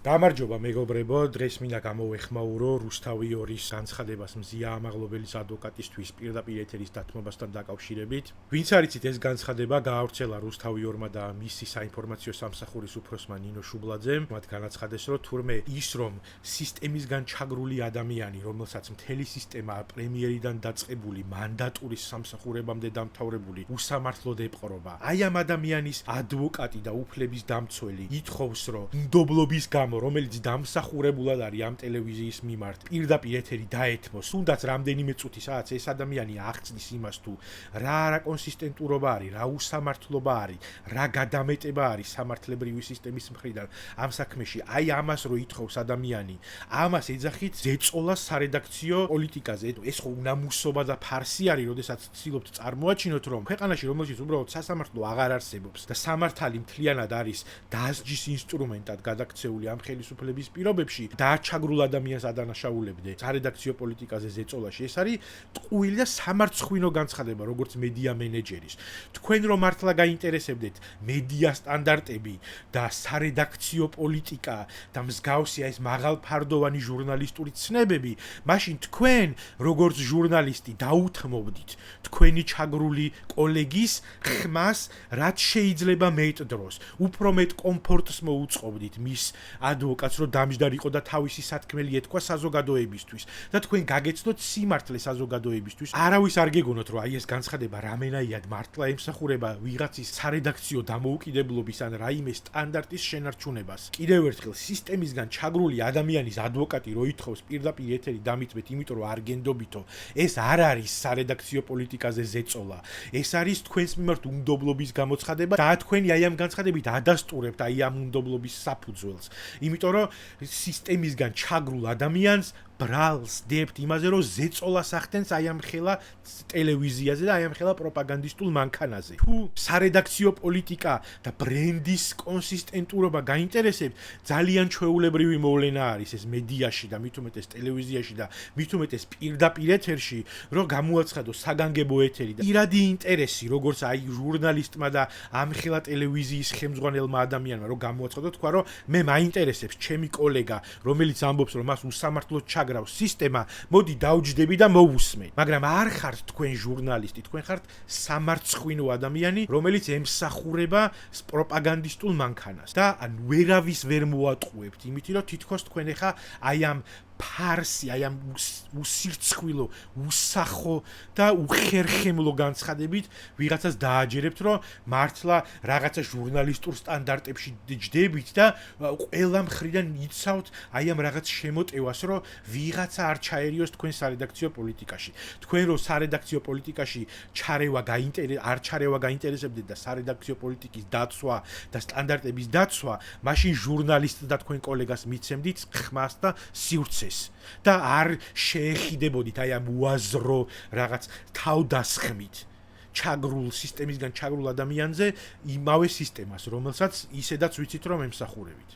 გამარჯობა მეგობრებო, დღეს მინდა გამოვეხმაურო რუსთავი 2-ის განცხადებას მზია ამაღლობელის ადვოკატისთვის პირდაპირ ეთერის დათმობასთან დაკავშირებით. ვინც არიცით, ეს განცხადება გაავრცელა რუსთავი 2-მა და მისი საინფორმაციო სამსახურის უფროსმა ნინო შუბლაძემ. მათ განაცხადეს, რომ თურმე ის რომ სისტემისგან ჩაგრული ადამიანი, რომელსაც მთელი სისტემა პრემიერიდან დაწყებული მანდატურის სამსახურებამდე დამთავრებული უსამართლოდ ეპყრობა. აი ამ ადამიანის ადვოკატი და უფლების დამცველი ითხოვს, რომ ნდობლობის რომელიც დამსახურებულად არის ამ ტელევიზიის მიმართ პირდაპირ ეთერი დაეთმოს, თუნდაც რამდენიმე წუთი საათს ეს ადამიანი აღწნის იმას თუ რა არაკონსისტენტურობა არის, რა უსამართლობა არის, რა გადამეტება არის სამართლებრივი სისტემის მხრიდან ამ საქმეში. აი ამას რო ითხოვს ადამიანი, ამას ეძახით ზეწოლა სარედაქციო პოლიტიკაზე. ეს ხო უნამუსობა და ფარსი არის, როდესაც ცდილობთ წარმოაჩინოთ, რომ ქვეყანაში, რომელშიც უბრალოდ სასამართლო აღარ არსებობს და სამართალი მთლიანად არის დასჯის ინსტრუმენტად გადაქცეული ამ ხელისუფლების პირობებში დააჩაგრულ ადამიანს ადანაშაულებდე სარედაქციო პოლიტიკაზე ზეწოლაში. ეს არის ტყუილი და სამარცხვინო განცხადება, როგორც მედია მენეჯერის. თქვენ რომ მართლა გაინტერესებდეთ მედია სტანდარტები და სარედაქციო პოლიტიკა და მსგავსი ეს მაღალფარდოვანი ჟურნალისტური ცნებები, მაშინ თქვენ როგორც ჟურნალისტი დაუთმობდით თქვენი ჩაგრული კოლეგის ხმას, რაც შეიძლება მეტ დროს, უფრო მეტ კომფორტს მოუწყობდით მის ადვოკატს, რომ დამჯდარიყო და თავისი სათქმელი ეთქვა საზოგადოებისთვის და თქვენ გაგეცნოთ სიმართლე საზოგადოებისთვის. არავის არ გეგონოთ, რომ აი ეს განცხადება რამენაირად მართლა ემსახურება ვიღაცის სარედაქციო დამოუკიდებლობის ან რაიმე სტანდარტის შენარჩუნებას. კიდევ ერთხელ, სისტემისგან ჩაგრული ადამიანის ადვოკატი რო ითხოვს პირდაპირ ეთერი დამიწვეთ, იმიტომ რომ არ გენდობითო, ეს არ არის სარედაქციო პოლიტიკაზე ზეწოლა. ეს არის თქვენს მიმართ უნდობლობის გამოცხადება და თქვენი აი ამ განცხადებით ადასტურებთ აი ამ უნდობლობის საფუძველს. იმიტომ რომ სისტემისგან ჩაგრულ ადამიანს ბრალს დებთ იმაზე, რომ ზეწოლას ახდენს აი ამ ხელა ტელევიზიაზე და აი ამ ხელა პროპაგანდისტულ მანქანაზე. თუ სარედაქციო პოლიტიკა და ბრენდის კონსისტენტურობა გაინტერესებთ, ძალიან ჩვეულებრივი მოვლენა არის ეს მედიაში და მით უმეტეს ტელევიზიაში და მით უმეტეს პირდაპირ ეთერში, რომ გამოაცხადოს საგანგებო ეთერი და პირადი ინტერესი, როგორც აი ჟურნალისტმა და ამ ხელა ტელევიზიის ხელმძღვანელმა ადამიანმა, რომ გამოაცხადოს, თქვა, რომ მე მაინტერესებს ჩემი კოლეგა, რომელიც ამბობს, რომ მას უსამართლოდ ჩაგრავს სისტემა, მოდი დავჯდები და მოვუსმენ. მაგრამ არ ხართ თქვენ ჟურნალისტი, თქვენ ხართ სამარცხვინო ადამიანი, რომელიც ემსახურება პროპაგანდისტულ მანქანას და ვერავის ვერ მოატყუებთ, იმიტომ რომ თითქოს თქვენ ახლა აი ამ ფარსი, აი ამ უსირცხვილო, უსახო და უხერხემლო განცხადებით ვიღაცას დააჯერებთ, რომ მართლა რაღაცა ჟურნალისტურ სტანდარტებში ჯდებით და ყველა მხრიდან იცავთ აი ამ რაღაც შემოტევას, რომ ვიღაცა არ ჩაერიოს თქვენ სარედაქციო პოლიტიკაში. თქვენ რო სარედაქციო პოლიტიკაში არ ჩარევა გაინტერესებდეთ და სარედაქციო პოლიტიკის დაცვა და სტანდარტების დაცვა, მაშინ ჟურნალისტს და თქვენ კოლეგას მიცემდით ხმას და სივრცეს. და არ შეეხიდებოდით აი ამ უაზრო რაღაც თავდასხმით ჩაგრულ სისტემისგან ჩაგრულ ადამიანზე იმავე სისტემას, რომელსაც ისედაც ვიცით რომ ემსახურებით.